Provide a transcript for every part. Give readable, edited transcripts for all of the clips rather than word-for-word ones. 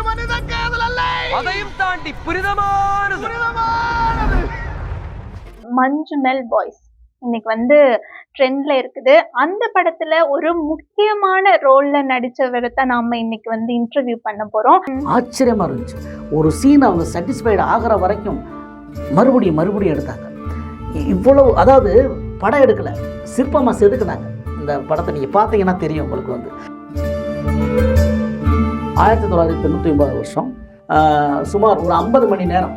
மனித காதல் அல்ல, அதையும் தாண்டி புனிதமானது. மஞ்சுமெல் பாய்ஸ் இன்னைக்கு வந்து ட்ரெண்ட்ல இருக்குது. அந்த படத்துல ஒரு முக்கியமான ரோல்ல நடிச்சவரை தான் நாம இன்னைக்கு வந்து இன்டர்வியூ பண்ண போறோம். ஆச்சரியமா இருந்துச்சு. ஒரு சீன் அவங்க சாட்டிஸ்ஃபைடு ஆகிற வரைக்கும் மறுபடியும் எடுத்தாங்க. இவ்வளவு, அதாவது படம் எடுக்கல, சிற்பமா செதுக்குனாங்க. இந்த படத்தை நீங்க பார்த்தீங்கன்னா தெரியும் உங்களுக்கு. வந்து 1999 சுமார் ஒரு 50 மணி நேரம்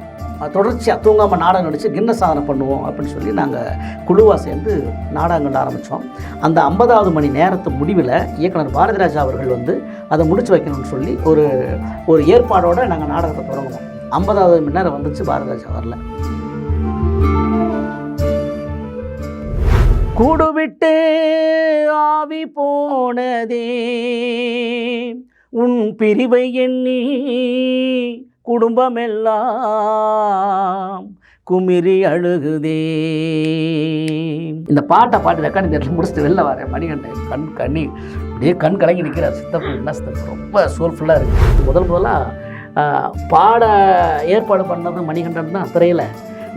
தொடர்ச்சியாக தூங்காமல் நாடகம் நடித்து கின்னஸ் சாதனை பண்ணுவோம் அப்படின்னு சொல்லி நாங்கள் குழுவாக சேர்ந்து நாடகங்கள் ஆரம்பித்தோம். அந்த 50வது மணி நேரத்து முடிவில் இயக்குனர் பாரதிராஜா அவர்கள் வந்து அதை முடிச்சு வைக்கணும்னு சொல்லி ஒரு ஏற்பாடோடு நாங்கள் நாடகத்தை தொடங்கணும். 50வது மணி நேரம் வந்துச்சு, பாரதிராஜா வரல. கூடு விட்டு ஆவி போனதே உன் பிரிவை எண்ணி குடும்பமெல்லாம் குமிரி அழுகுதே. இந்த பாட்டை பாட்டு ரெக்கார்டிங் தேட்டர் முடிச்சுட்டு வெளில வரேன். மணிகண்டன் அப்படியே கண் கலங்கி நிற்கிறார். சித்தப்பு என்ன சித்தப்பு ரொம்ப சோல்ஃபுல்லாக இருக்குது. முதல்ல பாட ஏற்பாடு பண்ணது மணிகண்டன் தான். திரையில்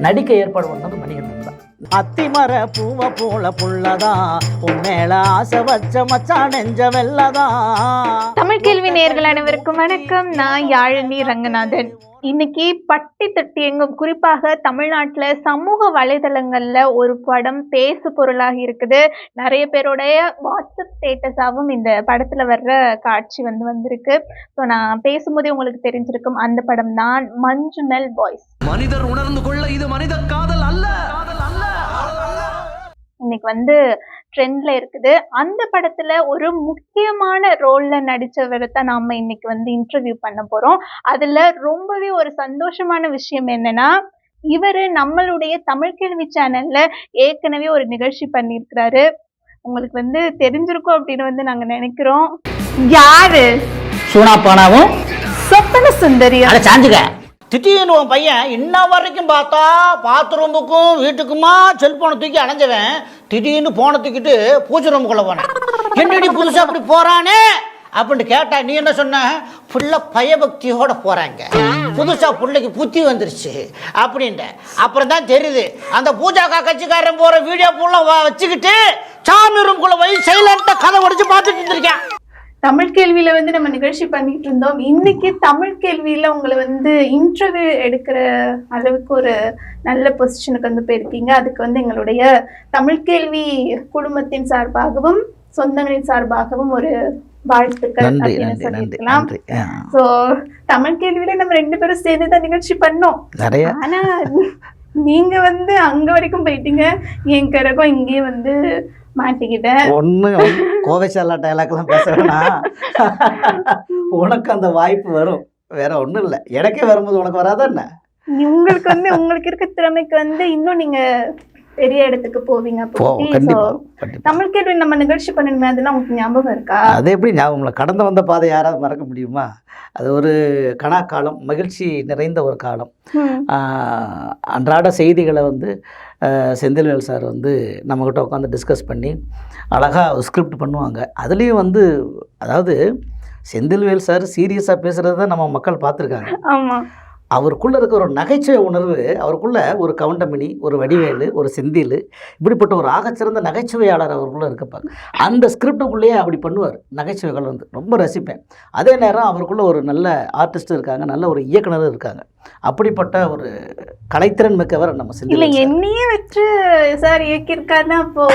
நடிக்க ஏற்பாடு பண்ணது மணிகண்டன் தான். அத்திமர பூவ போல புள்ளதான் உன் மேல ஆசை வச்ச மச்சான் நெஞ்ச வெள்ளதான். தமிழ் கேள்வி நேயர்கள் அனைவருக்கும் வணக்கம். நான் யாழினி ரங்கநாதன். இன்னைக்கு பட்டி தொட்டி எங்கும், குறிப்பாக தமிழ்நாட்டுல சமூக வலைதளங்கள்ல ஒரு படம் பேசு பொருளாக இருக்குது. நிறைய பேருடைய வாட்ஸ்அப் ஸ்டேட்டஸாகவும் இந்த படத்துல வர்ற காட்சி வந்திருக்கு. ஸோ நான் பேசும்போதே உங்களுக்கு தெரிஞ்சிருக்கும், அந்த படம் தான் மஞ்சுமெல் பாய்ஸ். மனிதர் உணர்ந்து கொள்ள இது மனித காதல் அல்ல. இன்னைக்கு வந்து ட்ரெண்ட்ல இருக்குது. அந்த படத்துல ஒரு முக்கியமான ரோல்ல நடிச்சவரை தான் நாம இன்னைக்கு வந்து இன்டர்வியூ பண்ண போறோம். அதுல ரொம்பவே ஒரு சந்தோஷமான விஷயம் என்னன்னா, இவரு நம்மளுடைய தமிழ் கேள்வி சேனல்ல ஏற்கனவே ஒரு நிகழ்ச்சி பண்ணியிருக்கிறாரு. உங்களுக்கு வந்து தெரிஞ்சிருக்கும் அப்படின்னு வந்து நாங்க நினைக்கிறோம். யாரு? சூனாப்பானாவும் சொப்பன சுந்தரியும். சாஞ்சுக்க. திடீர்னு உன் பையன் இன்ன வரைக்கும் பார்த்தா பாத்ரூமுக்கும் வீட்டுக்குமா செல்போனை தூக்கி அணைஞ்சவன் திடீர்னு போனை தூக்கிட்டு பூஜை ரூமுக்குள்ள போனேன். என்னடி புதுசா அப்படி போறானே அப்படின்னு கேட்டா நீ என்ன சொன்ன? ஃபுல்லா பயபக்தியோட போறாங்க, புதுசா பிள்ளைக்கு புத்தி வந்துருச்சு அப்படின்ட்டு. அப்புறம் தான் தெரியுது அந்த பூஜாக்கா கட்சிக்காரன் போற வீடியோ ஃபுல்லா வச்சுக்கிட்டு சாமி ரூமுக்குள்ள போய் சைலண்டா கதை உடைச்சு பார்த்துட்டு இருந்திருக்கேன். தமிழ் கேள்வியில வந்து நம்ம நிகழ்ச்சி பண்ணிட்டு இருந்தோம். இன்னைக்கு தமிழ் கேள்வியில உங்களை வந்து இன்டர்வியூ எடுக்கிற அளவுக்கு ஒரு நல்ல பொசிஷனுக்கு வந்து போயிருக்கீங்க. அதுக்கு வந்து எங்களுடைய தமிழ் கேள்வி குடும்பத்தின் சார்பாகவும் சொந்தங்களின் சார்பாகவும் ஒரு வாழ்த்துக்கள் அப்படின்னு சொல்லிக்கலாம். சோ தமிழ் கேள்வியில நம்ம 2 பேரும் சேர்ந்துதான் நிகழ்ச்சி பண்ணோம். ஆனா நீங்க வந்து அங்க வரைக்கும் போயிட்டீங்க, என் கரகம் இங்கே வந்து மாட்டிக்கிட்டேன். ஒண்ணு கோவைசாலா டைலாக்லாம் பேச வேணாம். உனக்கு அந்த வாய்ப்பு வரும், வேற ஒண்ணும் இல்லை. எனக்கே வரும்போது உனக்கு வராதா என்ன? உங்களுக்கு வந்து உங்களுக்கு இருக்க திறமைக்கு வந்து இன்னும் நீங்க பெரிய இடத்துக்கு போவீங்க. தமிழ் கேள்வி நம்ம நிகழ்ச்சி பண்ணணுமே, அதெல்லாம் உங்களுக்கு ஞாபகம் இருக்கா? அது எப்படி ஞாபகம் இல்லை? கடந்து வந்த பாதை யாராவது மறக்க முடியுமா? அது ஒரு கணக்காலம், மகிழ்ச்சி நிறைந்த ஒரு காலம். அன்றாட செய்திகளை வந்து செந்தில்வேல் சார் வந்து நம்மக்கிட்ட உட்காந்து டிஸ்கஸ் பண்ணி அழகாக ஸ்கிரிப்ட் பண்ணுவாங்க. அதுலேயும் வந்து அதாவது செந்தில்வேல் சார் சீரியஸாக பேசுகிறது தான் நம்ம மக்கள் பார்த்துருக்காங்க. ஆமாம். அவருக்குள்ளே இருக்க ஒரு நகைச்சுவை உணர்வு, அவருக்குள்ளே ஒரு கவுண்டமணி, ஒரு வடிவேலு, ஒரு செந்தில், இப்படிப்பட்ட ஒரு ஆகச்சிறந்த நகைச்சுவையாளர் அவருக்குள்ளே இருப்பாங்க. அந்த ஸ்கிரிப்டுக்குள்ளேயே அப்படி பண்ணுவார். நகைச்சுவைகள் வந்து ரொம்ப ரசிப்பேன். அதே நேரம் அவருக்குள்ளே ஒரு நல்ல ஆர்டிஸ்ட் இருக்காங்க, நல்ல ஒரு இயக்குனர் இருக்காங்க. அப்படிப்பட்ட ஒரு கலைத்திறன் மிக்கவர் நம்ம செந்தில். என்னையே வச்சு சார் இயக்கியிருக்காருன்னா அப்போ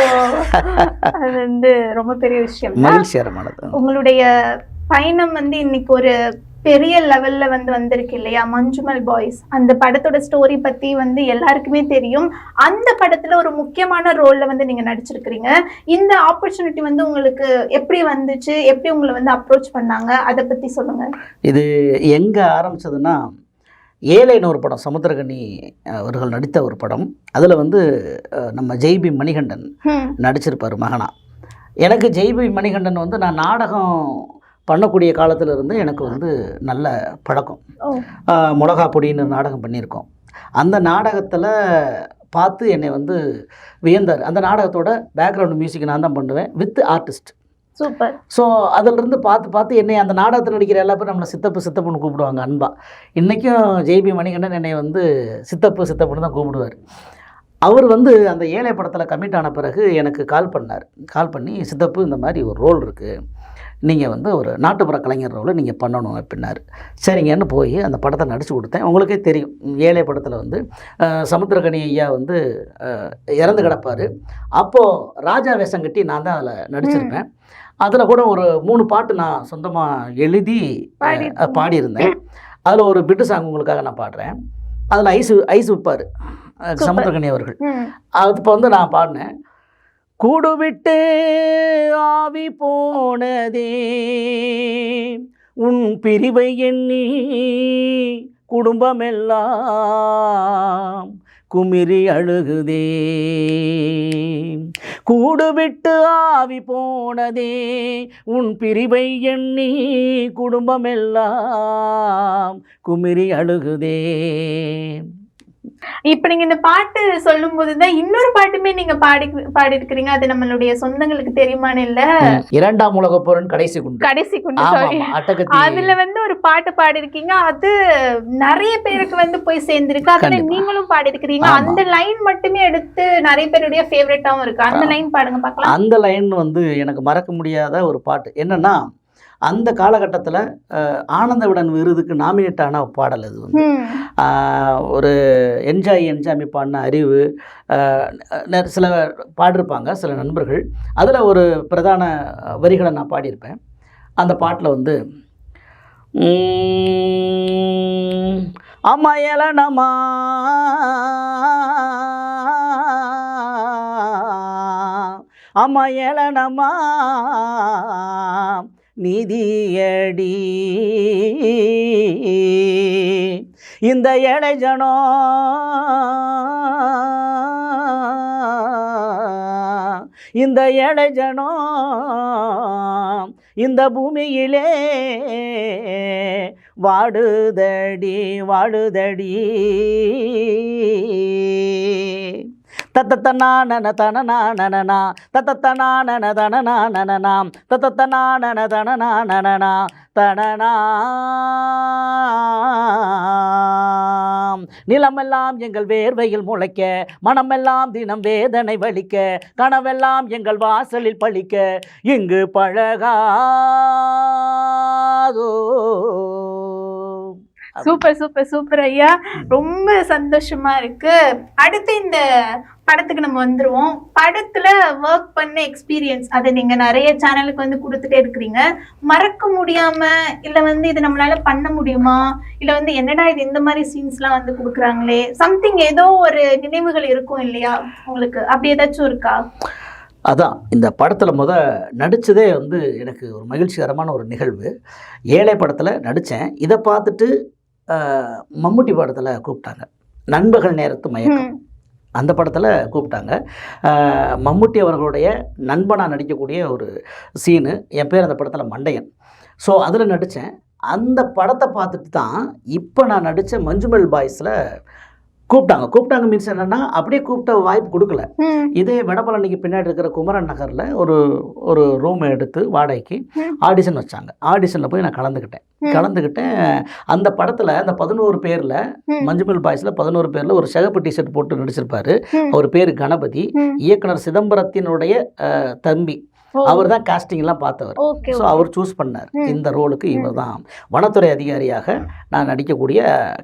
அது வந்து ரொம்ப பெரிய விஷயம், மகிழ்ச்சிகரமானது. உங்களுடைய பயணம் வந்து இன்னைக்கு ஒரு பெரிய லெவல்ல வந்து வந்திருக்கு இல்லையா? மஞ்சுமெல் பாய்ஸ் அந்த படத்தோட ஸ்டோரி பத்தி வந்து எல்லாருக்குமே தெரியும். அந்த படத்துல ஒரு முக்கியமான ரோல்ல வந்து நீங்க நடிச்சிருக்கிறீங்க. இந்த ஆப்பர்ச்சுனிட்டி வந்து உங்களுக்கு எப்படி வந்துச்சு? எப்படி உங்களை வந்து அப்ரோச் பண்ணாங்க? அதை பத்தி சொல்லுங்க. இது எங்க ஆரம்பிச்சதுன்னா, ஏழைன்னு ஒரு படம், சமுத்திரகனி அவர்கள் நடித்த ஒரு படம். அதில் வந்து நம்ம ஜெய்பி மணிகண்டன் நடிச்சிருப்பார் மகனா. எனக்கு ஜெய்பி மணிகண்டன் வந்து நான் நாடகம் பண்ணக்கூடிய காலத்தில் இருந்து எனக்கு வந்து நல்ல பழக்கம். மிளகா பொடின்னு நாடகம் பண்ணியிருக்கோம். அந்த நாடகத்தில் பார்த்து என்னை வந்து வியந்தார். அந்த நாடகத்தோட பேக்ரவுண்ட் மியூசிக் நான் தான் பண்ணுவேன், வித் ஆர்டிஸ்ட். சூப்பர். ஸோ அதிலிருந்து பார்த்து என்னை அந்த நாடகத்தில் நடிக்கிற எல்லா பேரும் நம்மளை சித்தப்புன்னு கூப்பிடுவாங்க அன்பா. இன்றைக்கும் ஜெய்பி மணிகண்டன் என்னை வந்து சித்தப்புன்னு தான் கூப்பிடுவார். அவர் வந்து அந்த ஏழை படத்தில் கமிட் ஆன பிறகு எனக்கு கால் பண்ணி சித்தப்பு இந்த மாதிரி ஒரு ரோல் இருக்குது, நீங்கள் வந்து ஒரு நாட்டுப்புற கலைஞர் ரோலை நீங்கள் பண்ணணும் அப்படின்னாரு. சரிங்கன்னு போய் அந்த படத்தை நடித்து கொடுத்தேன். உங்களுக்கே தெரியும், ஏழை படத்தில் வந்து சமுத்திரகனி ஐயா வந்து இறந்து கிடப்பார். அப்போது ராஜா வேஷம் கட்டி நான் தான் அதில் நடிச்சிருப்பேன். அதில் கூட ஒரு 3 பாட்டு நான் சொந்தமாக எழுதி பாடியிருந்தேன். அதில் ஒரு பிட்டு சாங் உங்களுக்காக நான் பாடுறேன். அதில் ஐஸ் விற்பார் சமுத்திரகனி அவர்கள். அது இப்போ வந்து நான் பாடினேன். கூடு விட்டு ஆவி போனதே உன் பிரிவை எண்ணி குடும்பமெல்லாம் குமிரி அழுகுதே. கூடு விட்டு ஆவி போனதே உன் பிரிவை எண்ணி குடும்பமெல்லாம் குமிரி அழுகுதே. இப்ப நீங்க இந்த பாட்டு சொல்லும் போதுதான் இன்னொரு பாட்டுமே நீங்க பாடி இருக்கிறீங்க. அது நம்மளுடைய சொந்தங்களுக்கு தெரியுமான்னு இல்ல, 2ஆம் உலகப் போரின் கடைசி குண்டு. அதுல வந்து ஒரு பாட்டு பாடி இருக்கீங்க. அது நிறைய பேருக்கு வந்து போய் சேர்ந்திருக்கு. அதுல நீங்களும் பாடி இருக்கிறீங்க. அந்த லைன் மட்டுமே எடுத்து நிறைய பேருடைய ஃபேவரட்டாவும் இருக்கு. அந்த லைன் பாடுங்க பார்க்கலாம். அந்த லைன் வந்து எனக்கு மறக்க முடியாத ஒரு பாட்டு. என்னன்னா, அந்த காலகட்டத்தில் ஆனந்த விடன் விருதுக்கு நாமினேட் ஆன பாடல். அது வந்து ஒரு என்ஜாமி பாடின அறிவு, சில பாடிருப்பாங்க சில நண்பர்கள். அதில் ஒரு பிரதான வரிகளை நான் பாடியிருப்பேன். அந்த பாட்டில் வந்து அம்மா ஏலனமா அம்மா ஏலனமா நிதியடி இந்த ஏழைஜனோ இந்த ஏழைஜனோ இந்த பூமியிலே வாடுதடி தத்தத்தனானன தனனானனா தத்தத்தனானன தனனானனாம் தத்தத்தனானன தனனானனா தனனாம். நிலமெல்லாம் எங்கள் வேர்வையில் முளைக்க, மனமெல்லாம் தினம் வேதனை வலிக்க, கனவெல்லாம் எங்கள் வாசலில் பழிக்க, இங்கு பழகாதோ. சூப்பர் ஐயா, ரொம்ப சந்தோஷமா இருக்கு. அடுத்து இந்த படத்துக்கு நம்ம வந்துருவோம். படத்துல ஒர்க் பண்ண எக்ஸ்பீரியன்ஸ் அதை நீங்க நிறைய சேனலுக்கு வந்து கொடுத்துட்டே இருக்கிறீங்க. மறக்க முடியாம இல்ல வந்து இது நம்மளால பண்ண முடியுமா, இல்ல வந்து என்னடா இது இந்த மாதிரி சீன்ஸ் எல்லாம் வந்து கொடுக்குறாங்களே, சம்திங் ஏதோ ஒரு நினைவுகள் இருக்கும் இல்லையா உங்களுக்கு, அப்படி ஏதாச்சும் இருக்கா? அதான் இந்த படத்தில் நடித்ததே வந்து எனக்கு ஒரு மகிழ்ச்சிகரமான ஒரு நிகழ்வு. ஏழை படத்தில் நடித்தேன். இதை பார்த்துட்டு மம்முட்டி படத்தில் கூப்பிட்டாங்க, நண்பகல் நேரத்து மயக்கம். அந்த படத்தில் கூப்பிட்டாங்க. மம்முட்டி அவர்களுடைய நண்பனாக நடிக்கக்கூடிய ஒரு சீனு. என் பேர் அந்த படத்தில் மண்டையன். ஸோ அதில் நடித்தேன். அந்த படத்தை பார்த்துட்டு தான் இப்போ நான் நடித்த மஞ்சுமெல் பாய்ஸில் கூப்பிட்டாங்க மீன்ஸ் என்னென்னா, அப்படியே கூப்பிட்ட வாய்ப்பு கொடுக்கல. இதே வடபழனிக்கு பின்னாடி இருக்கிற குமரன் நகரில் ஒரு ரூம் எடுத்து வாடகைக்கு ஆடிஷன் வச்சாங்க. ஆடிஷனில் போய் நான் கலந்துக்கிட்டேன். அந்த படத்தில் அந்த 11 பேரில் மஞ்சுமெல் பாய்ஸில் 11 பேரில் ஒரு சிகப்பு டிஷர்ட் போட்டு நடிச்சிருப்பார். அவர் பேர் கணபதி. இயக்குனர் சிதம்பரத்தினுடைய தம்பி. அவர் தான் காஸ்டிங்லாம் பார்த்தவர். ஸோ அவர் சூஸ் பண்ணார் இந்த ரோலுக்கு. இவர் தான் வனத்துறை அதிகாரியாக நான் நடிக்கக்கூடிய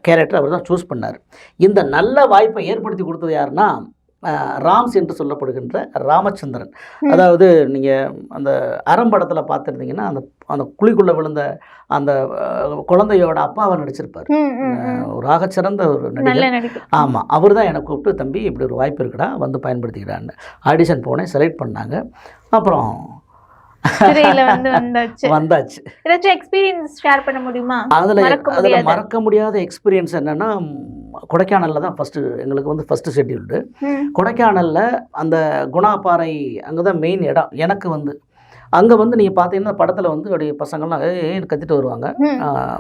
கேரக்டர் அவர் தான் சூஸ் பண்ணார். இந்த நல்ல வாய்ப்பை ஏற்படுத்தி கொடுத்தது யாருன்னா, ராம்ஸ் என்று சொல்லப்படுகின்ற ராமச்சந்திரன். அதாவது நீங்கள் அந்த அறம்படத்தில் பார்த்துருந்தீங்கன்னா, அந்த குழிக்குள்ளே விழுந்த அந்த குழந்தையோட அப்பாவை நடிச்சிருப்பார். ஒரு ஆகச்சிறந்த ஒரு நடிகர். ஆமாம், அவர் தான் எனக்கு கூப்பிட்டு, தம்பி இப்படி ஒரு வாய்ப்பு இருக்குடா, வந்து பயன்படுத்திக்கிறான்னு. ஆடிஷன் போனேன், செலக்ட் பண்ணாங்க. அப்புறம் வந்தாச்சு. அதில் மறக்க முடியாத எக்ஸ்பீரியன்ஸ் என்னன்னா, கொடைக்கானலில் தான் எங்களுக்கு வந்து ஃபஸ்ட்டு ஷெட்யூல்டு. கொடைக்கானலில் அந்த குணாப்பாறை அங்கே தான் மெயின் இடம். எனக்கு வந்து அங்கே வந்து நீங்கள் பார்த்தீங்கன்னா படத்தில் வந்து அப்படி பசங்கள்லாம் கத்திட்டு வருவாங்க.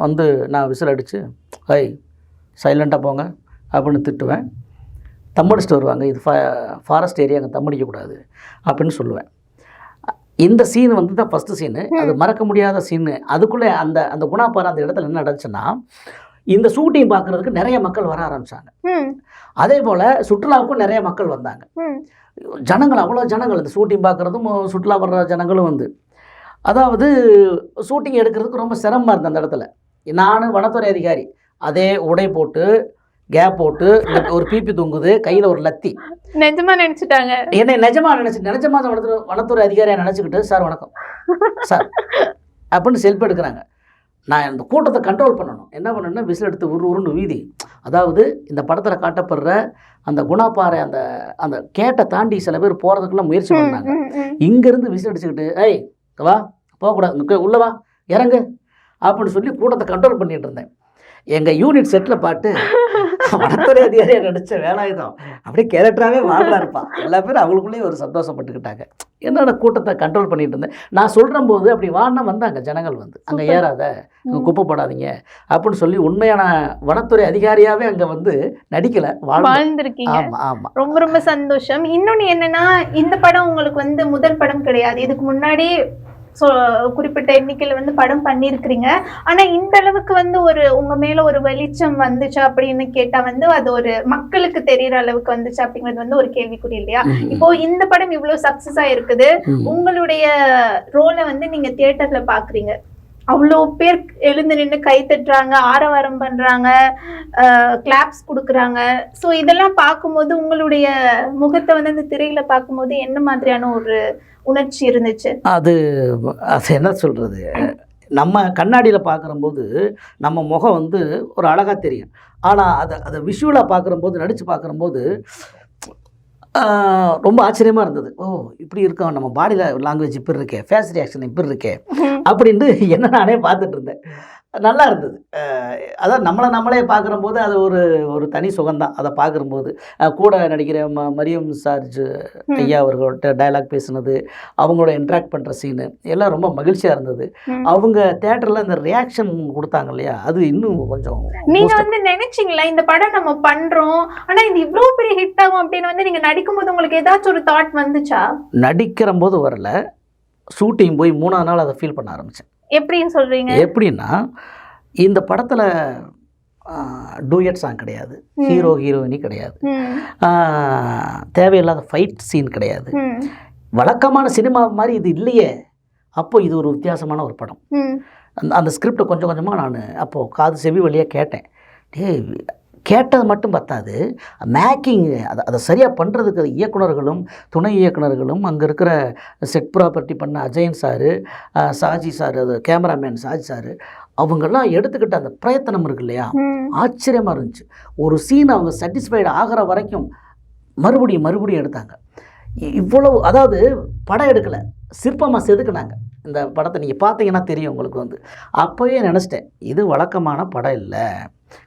வந்து நான் விசில் அடித்து சைலண்ட்டாக போங்க அப்படின்னு திட்டுவேன். தம்மடிச்சிட்டு வருவாங்க. இது ஃபாரஸ்ட் ஏரியா, அங்கே தம்மடிக்கக்கூடாது அப்படின்னு சொல்லுவேன். இந்த சீன் வந்து தான் ஃபஸ்ட்டு சீனு. அது மறக்க முடியாத சீனு. அதுக்குள்ளே அந்த அந்த குணாப்பாறை அந்த இடத்துல என்ன நடந்துச்சுன்னா, இந்த ஷூட்டிங் பார்க்குறதுக்கு நிறைய மக்கள் வர ஆரம்பித்தாங்க. அதே போல் சுற்றுலாவுக்கும் நிறைய மக்கள் வந்தாங்க. ஜனங்கள் அவ்வளோ ஜனங்கள் இந்த ஷூட்டிங் பார்க்குறதும் சுற்றுலா வர்ற ஜனங்களும் வந்து, அதாவது ஷூட்டிங் எடுக்கிறதுக்கு ரொம்ப சிரமமாக இருந்தது அந்த இடத்துல. நான் வனத்துறை அதிகாரி, அதே உடை போட்டு கேப் போட்டு ஒரு பிபி தொங்குது, கையில் ஒரு லத்தி. நிஜமா நினச்சிட்டாங்க என்னை நிஜமா வனத்துறை அதிகாரியாக நினச்சிக்கிட்டு, சார் வணக்கம் சார் அப்படின்னு செல்ஃபி எடுக்கிறாங்க. நான் இந்த கூட்டத்தை கண்ட்ரோல் பண்ணணும். என்ன பண்ணணும்னா விசில் எடுத்து உருண்டு வீதி. அதாவது இந்த படத்தில் காட்டப்படுற அந்த குணாப்பாறை அந்த அந்த கேட்டை தாண்டி சில பேர் போகிறதுக்குலாம் முயற்சி பண்ணாங்க. இங்கேருந்து விசில் அடிச்சுக்கிட்டு, ஏய் வா போகக்கூடாது, உள்ள வா இறங்கு அப்படின்னு சொல்லி கூட்டத்தை கண்ட்ரோல் பண்ணிகிட்டு இருந்தேன். எங்கள் யூனிட் செட்டில் பாட்டு வனத்துறை அதிகாரியாக நடித்த வேலாயுதம் அப்படியே கேரக்டராகவே வாழ்றா இருப்பான். எல்லா பேரும் அவங்களுக்குள்ளேயே ஒரு சந்தோஷப்பட்டுக்கிட்டாங்க. என்னோட கூட்டத்தை கண்ட்ரோல் பண்ணிட்டு இருந்தேன். நான் சொல்கிற போது அப்படி வாடினா வந்தாங்க ஜனங்கள் வந்து, அங்கே ஏறாத, அங்கே குப்பைப்படாதீங்க அப்படின்னு சொல்லி உண்மையான வனத்துறை அதிகாரியாகவே அங்கே வந்து நடிக்கலை, வாழ்ந்துருக்கீங்க. ஆமாம் ஆமாம், ரொம்ப ரொம்ப சந்தோஷம். இன்னொன்று என்னென்னா, இந்த படம் உங்களுக்கு வந்து முதல் படம் கிடையாது. இதுக்கு முன்னாடி குறிப்பிட்ட எண்ணிக்கையில் வந்து படம் பண்ணியிருக்கிறீங்க. ஆனால் இந்த அளவுக்கு வந்து ஒரு உங்கள் மேலே ஒரு வெளிச்சம் வந்துச்சு அப்படின்னு கேட்டால் வந்து அது ஒரு மக்களுக்கு தெரிகிற அளவுக்கு வந்துச்சு அப்படிங்கிறது வந்து ஒரு கேள்விக்குறி இல்லையா? இப்போ இந்த படம் இவ்வளோ சக்ஸஸாக இருக்குது, உங்களுடைய ரோலை வந்து நீங்கள் தியேட்டரில் பார்க்குறீங்க, அவ்வளோ பேர் எழுந்து நின்று கை தட்டுறாங்க, ஆரவாரம் பண்ணுறாங்க, கிளாப்ஸ் கொடுக்குறாங்க. ஸோ இதெல்லாம் பார்க்கும்போது உங்களுடைய முகத்தை வந்து அந்த திரையில் பார்க்கும்போது என்ன மாதிரியான ஒரு உணர்ச்சி இருந்துச்சு? அது என்ன சொல்கிறது, நம்ம கண்ணாடியில் பார்க்குறம்போது நம்ம முகம் வந்து ஒரு அழகாக தெரியும். ஆனால் அதை விஷுவலாக பார்க்குறம்போது, நடித்து பார்க்குறம்போது ரொம்ப ஆச்சரியமாக இருந்தது. ஓ இப்படி இருக்கோம், நம்ம பாடியில் லாங்குவேஜ் இப்படி இருக்கே, ஃபேஸ் ரியாக்ஷன் இப்படி இருக்கே அப்படின்ட்டு என்ன நானே பார்த்துட்டு இருந்தேன். நல்லா இருந்தது. அதான் நம்மளே பார்க்குறம்போது அது ஒரு ஒரு தனி சுகம்தான். அதை பார்க்குறம்போது கூட நடிக்கிற மரியம் சார்ஜ் ஐயா அவர்கள்ட்ட டைலாக் பேசுனது, அவங்களோட இன்ட்ராக்ட் பண்ணுற சீனு எல்லாம் ரொம்ப மகிழ்ச்சியாக இருந்தது. அவங்க தேட்டரில் இந்த ரியாக்ஷன் கொடுத்தாங்க இல்லையா, அது இன்னும் கொஞ்சம். நீங்கள் வந்து நினைச்சிங்களா இந்த படம் நம்ம பண்ணுறோம் ஆனால் இது இவ்வளோ பெரிய ஹிட் ஆகும் அப்படின்னு வந்து நீங்கள் நடிக்கும்போது உங்களுக்கு ஏதாச்சும் ஒரு தாட் வந்துச்சா? நடிக்கிற போது வரல, ஷூட்டிங் போய் 3ஆவது நாள் அதை ஃபீல் பண்ண ஆரம்பித்தேன். எப்படின்னு சொல்கிறீங்க? எப்படின்னா, இந்த படத்தில் டூயட் சாங் கிடையாது, ஹீரோ ஹீரோயினி கிடையாது, தேவையில்லாத ஃபைட் சீன் கிடையாது, வழக்கமான சினிமா மாதிரி இது இல்லையே. அப்போ இது ஒரு வித்தியாசமான ஒரு படம். அந்த ஸ்கிரிப்டை கொஞ்சம் கொஞ்சமாக நான் அப்போது காது செவி வழியாக கேட்டேன். கேட்டது மட்டும் பத்தாது, மேக்கிங் அதை சரியாக பண்ணுறதுக்கு இயக்குனர்களும் துணை இயக்குனர்களும், அங்கே இருக்கிற செட் ப்ராப்பர்ட்டி பண்ண அஜயன் சாரு, சாஜி சார், அது கேமராமேன் சாஜி சார், அவங்கெல்லாம் எடுத்துக்கிட்ட அந்த பிரயத்தனம் இருக்கு இல்லையா, ஆச்சரியமாக இருந்துச்சு. ஒரு சீன் அவங்க சாட்டிஸ்ஃபைடு ஆகிற வரைக்கும் மறுபடியும் எடுத்தாங்க. இவ்வளவு, அதாவது படம் எடுக்கலை, சிற்பமாக செதுக்குனாங்க. இந்த படத்தை நீங்கள் பார்த்தீங்கன்னா தெரியும் உங்களுக்கு வந்து. அப்போவே நினச்சிட்டேன், இது வழக்கமான படம் இல்லை,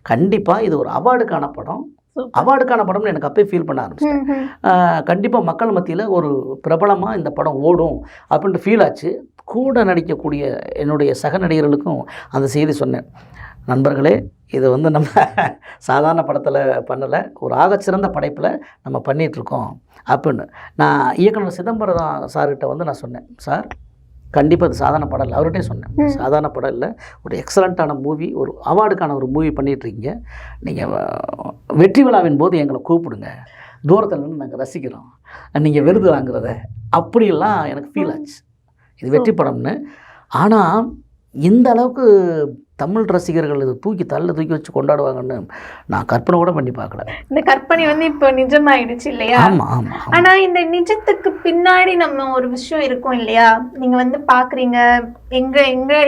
கண்டிப்பாக இது ஒரு அவார்டுக்கான படம்னு எனக்கு அப்போயே ஃபீல் பண்ண ஆரம்பிச்சேன். கண்டிப்பாக மக்கள் மத்தியில் ஒரு பிரபலமாக இந்த படம் ஓடும் அப்படின்ட்டு ஃபீல் ஆச்சு. கூட நடிக்கக்கூடிய என்னுடைய சக நடிகர்களுக்கும் அந்த செய்தி சொன்னேன். நண்பர்களே, இது வந்து நம்ம சாதாரண படத்தில் பண்ணலை, ஒரு ஆகச்சிறந்த படைப்பில் நம்ம பண்ணிகிட்ருக்கோம் அப்படின்னு. நான் இயக்குனர் சிதம்பரம் சார்கிட்ட வந்து நான் சொன்னேன், சார் கண்டிப்பாக அது சாதாரண படம் இல்லை, அவர்கிட்டே சொன்னேன், சாதாரண படம் இல்லை, ஒரு எக்ஸலண்ட்டான மூவி, ஒரு அவார்டுக்கான ஒரு மூவி பண்ணிகிட்ருக்கீங்க, நீங்கள் வெற்றி விழாவின் போது எங்களை கூப்பிடுங்க, தூரத்தில் நின்று நாங்கள் ரசிக்கிறோம், நீங்கள் விருது வாங்குறத அப்படிலாம் எனக்கு ஃபீல் ஆச்சு. இது வெற்றி படம்னு. ஆனால் இந்த அளவுக்கு தமிழ் ரசிகர்கள் இது தூக்கி வச்சு கொண்டாடுவாங்கன்னு நான் கற்பனை கூட பண்ணி பார்க்கல. இந்த கற்பனை வந்து இப்போ நிஜமாயிடுச்சு இல்லையா? ஆமாம் ஆமாம். ஆனால் இந்த நிஜத்துக்கு பின்னாடி நம்ம ஒரு விஷயம் இருக்கும் இல்லையா? நீங்கள் வந்து பார்க்குறீங்க,